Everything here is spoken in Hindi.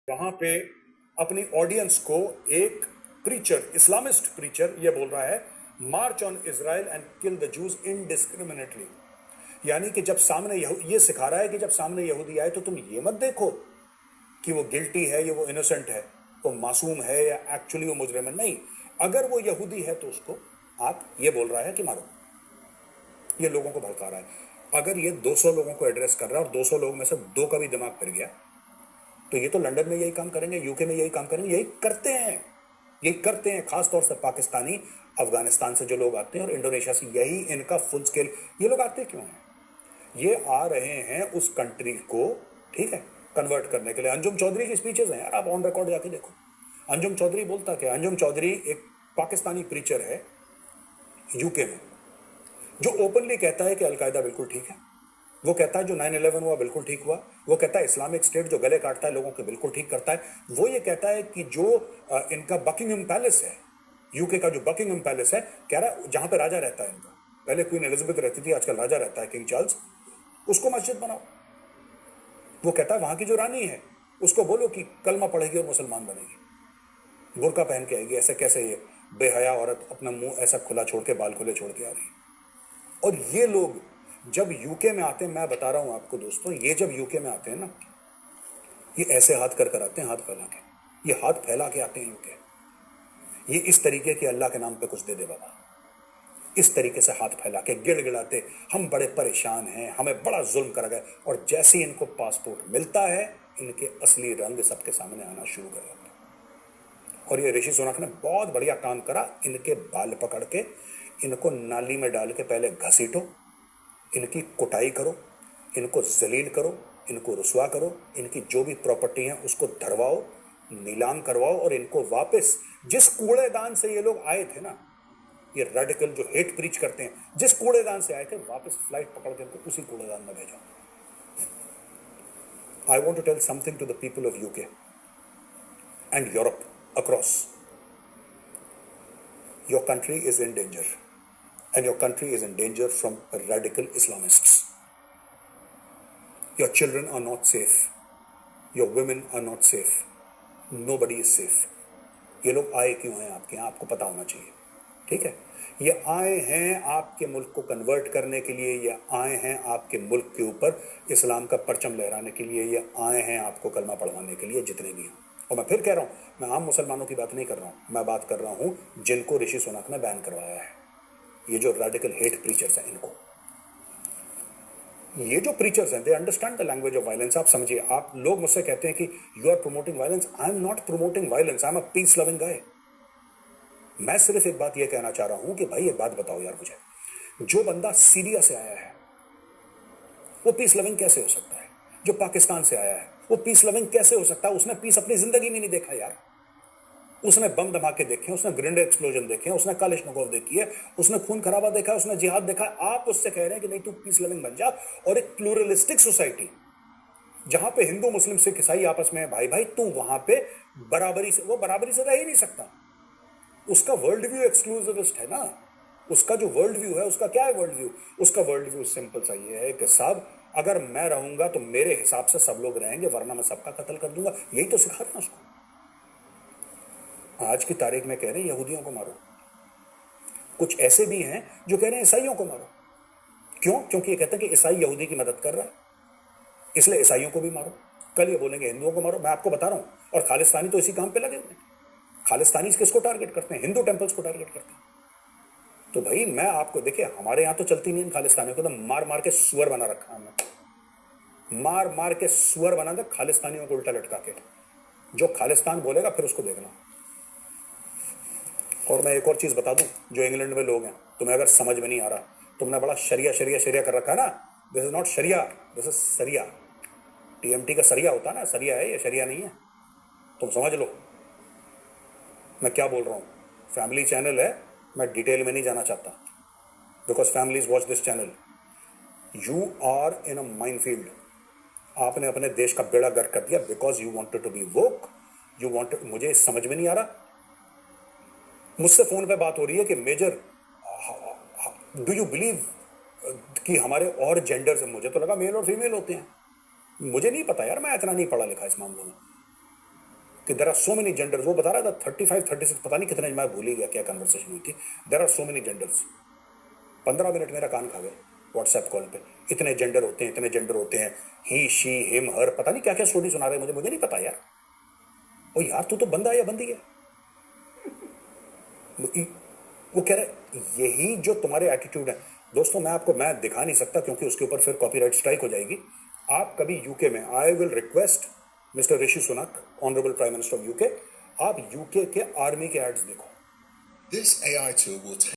वहां पे अपनी ऑडियंस को एक प्रीचर, इस्लामिस्ट प्रीचर, ये बोल रहा है march on Israel and kill the Jews indiscriminately. यानी कि जब सामने ये सिखा रहा है कि जब सामने यहूदी आए तो तुम ये मत देखो कि वो गिल्टी है या वो इनोसेंट है, वो मासूम है या एक्चुअली वो मुजरिम है। नहीं, अगर वो यहूदी है तो उसको आप ये बोल रहा है कि मारो। ये लोगों को भड़का रहा है। अगर ये 200 लोगों को एड्रेस कर रहा है और 200 लोगों में से 2 का भी दिमाग फिर गया तो ये तो लंदन में यही काम करेंगे, यूके में यही काम करेंगे, यही करते हैं, यही करते हैं। खासतौर से पाकिस्तानी, अफगानिस्तान से जो लोग आते हैं और इंडोनेशिया से, यही इनका फुल स्केल। ये लोग आते क्यों हैं? ये आ रहे हैं उस कंट्री को, ठीक है, कन्वर्ट करने के लिए। अंजुम चौधरी की स्पीचेस हैं यार, आप ऑन रिकॉर्ड जाके देखो। अंजुम चौधरी बोलता क्या? अंजुम चौधरी एक पाकिस्तानी प्रीचर है यूके में, जो ओपनली कहता है कि अलकायदा बिल्कुल ठीक है। वो कहता है जो 9/11 हुआ बिल्कुल ठीक हुआ। वो कहता है इस्लामिक स्टेट जो गले काटता है लोगों के बिल्कुल ठीक करता है। वो ये कहता है कि जो इनका बकिंगम पैलेस है, यूके का जो बकिंगम पैलेस है, कह रहा है जहां पे राजा रहता है इनका, पहले क्वीन एलिजाबेथ रहती थी, आजकल राजा रहता है किंग चार्ल्स, उसको मस्जिद बनाओ। वो कहता है वहां की जो रानी है उसको बोलो कि कलमा पढ़ेगी और मुसलमान बनेगी, बुर्का पहन के आएगी। ऐसे कैसे ये बेहया औरत अपना मुंह ऐसा खुला छोड़ के, बाल खुले छोड़ के आ रही है? और ये लोग जब यूके में आते हैं, मैं बता रहा हूं आपको दोस्तों, ये जब यूके में आते हैं ना, ये ऐसे हाथ कर आते हैं, हाथ फैला के, ये हाथ फैला के आते हैं यूके। ये इस तरीके के अल्लाह के नाम पे कुछ दे दे बाबा, इस तरीके से हाथ फैला के गिड़गिड़ाते, हम बड़े परेशान हैं, हमें बड़ा जुल्म करा गया। और जैसे ही इनको पासपोर्ट मिलता है, इनके असली रंग सबके सामने आना शुरू कर जाता है। और ये ऋषि सुनक ने बहुत बढ़िया काम करा, इनके बाल पकड़ के इनको नाली में डाल के पहले घसीटो, इनकी कुटाई करो, इनको जलील करो, इनको रुसवा करो, इनकी जो भी प्रॉपर्टी है उसको धरवाओ, नीलाम करवाओ, और इनको वापस जिस कूड़ेदान से ये लोग आए थे ना, ये रेडिकल जो हेट प्रीच करते हैं, जिस कूड़ेदान से आए थे, वापस फ्लाइट पकड़ के इनको उसी कूड़ेदान में भेजो। I want to tell something to the people of UK and Europe across. Your country is in danger, and your country is in danger from radical Islamists. Your children are not safe. Your women are not safe. Nobody is safe. ये लोग आए क्यों हैं आपके यहाँ, आपको पता होना चाहिए, ठीक है? ये आए हैं आपके मुल्क को कन्वर्ट करने के लिए, ये आए हैं आपके मुल्क के ऊपर इस्लाम का परचम लहराने के लिए, ये आए हैं आपको कलमा पढ़वाने के लिए, जितने भी हैं। और मैं फिर कह रहा हूँ, मैं आम मुसलमानों की बात नहीं कर रहा हूँ, मैं बात कर रहा हूँ जिनको ऋषि सुनक ने बैन करवाया है। ये जो रेडिकल हेट प्रीचर्स हैं, इनको, ये जो प्रीचर्स हैं, they understand the language of violence. आप समझिए, आप लोग मुझसे कहते हैं कि you are promoting violence. I am not promoting violence, I am a peace loving guy. मैं सिर्फ एक बात ये कहना चाह रहा हूं कि भाई एक बात बताओ यार मुझे, जो बंदा सीरिया से आया है वो पीस लविंग कैसे हो सकता है? जो पाकिस्तान से आया है वो पीस लविंग कैसे हो सकता है? उसने पीस अपनी जिंदगी में नहीं देखा यार। उसने बम धमाके देखे, उसने ग्रेनेड एक्सप्लोजन देखे, उसने कालिशनकोव देखी है, उसने खून खराबा देखा, उसने जिहाद देखा। आप उससे कह रहे हैं कि नहीं तू पीस लविंग बन जा, और एक प्लूरलिस्टिक सोसाइटी जहां पे हिंदू मुस्लिम सिख ईसाई आपस में भाई भाई, तू वहां पे बराबरी से, वो बराबरी से रह ही नहीं सकता। उसका वर्ल्ड व्यू एक्सक्लूसिविस्ट है ना। उसका जो वर्ल्ड व्यू है, उसका क्या है वर्ल्ड व्यू? उसका वर्ल्ड व्यू सिंपल सा ये है कि साहब अगर मैं रहूंगा तो मेरे हिसाब से सब लोग रहेंगे, वरना मैं सबका कत्ल कर दूंगा। यही तो सिखा रहे हैं उसको। आज की तारीख में कह रहे हैं यहूदियों को मारो, कुछ ऐसे भी हैं जो कह रहे हैं ईसाइयों को मारो। क्यों? क्योंकि ये कहते हैं कि ईसाई यहूदी की मदद कर रहा है, इसलिए ईसाइयों को भी मारो। कल ये बोलेंगे हिंदुओं को मारो। मैं आपको बता रहा हूं, और खालिस्तानी तो इसी काम पे लगे हुए हैं। खालिस्तानी किसको टारगेट करते हैं? हिंदू टेंपल्स को टारगेट करते हैं। तो भाई मैं आपको, देखिए हमारे यहां तो चलती नहीं, खालिस्तानियों को तो मार मार के सुअर बना रखा हमने, मार मार के सुअर बना दे खालिस्तानियों को उल्टा लटका के। जो खालिस्तान बोलेगा फिर उसको देखना। और मैं एक और चीज बता दूं, जो इंग्लैंड में लोग हैं, तुम्हें अगर समझ में नहीं आ रहा, तुमने बड़ा शरिया शरिया शरिया कर रखा है ना। दिस इज नॉट शरिया, दिस इज सरिया। टीएमटी का सरिया होता है ना, सरिया है ये, शरिया नहीं है। तुम समझ लो मैं क्या बोल रहा हूं। फैमिली चैनल है, मैं डिटेल में नहीं जाना चाहता, because families watch this channel. You are in a minefield. आपने अपने देश का बेड़ा गर्क कर दिया because you wanted to be woke. You wanted, मुझे समझ में नहीं आ रहा। मुझसे फोन पे बात हो रही है कि मेजर डू यू बिलीव कि हमारे और जेंडर्स हैं? मुझे तो लगा मेल और फीमेल होते हैं। मुझे नहीं पता यार, मैं इतना नहीं पढ़ा लिखा इस मामले में। कि there are so many genders. वो बता रहा था 35 36 पता नहीं कितने, मैं भूल ही गया क्या कन्वर्सेशन हुई थी। There are so many genders. 15 minute मेरा कान खा गए व्हाट्सएप कॉल पे। इतने जेंडर होते हैं, इतने जेंडर होते हैं, ही शी हिम हर, पता नहीं क्या क्या स्टोरी सुना रहे, मुझे नहीं पता यार। ओ यार तू तो बंदा है या बंदी है? वो कह रहे यही जो तुम्हारे एटीट्यूड है। दोस्तों मैं दिखा नहीं सकता क्योंकि उसके ऊपर फिर कॉपीराइट स्ट्राइक हो जाएगी। आप कभी यूके में, I will request mister Rishi Sunak, honourable prime minister of UK, आप यूके के आर्मी के एड्स देखो। This AI tool will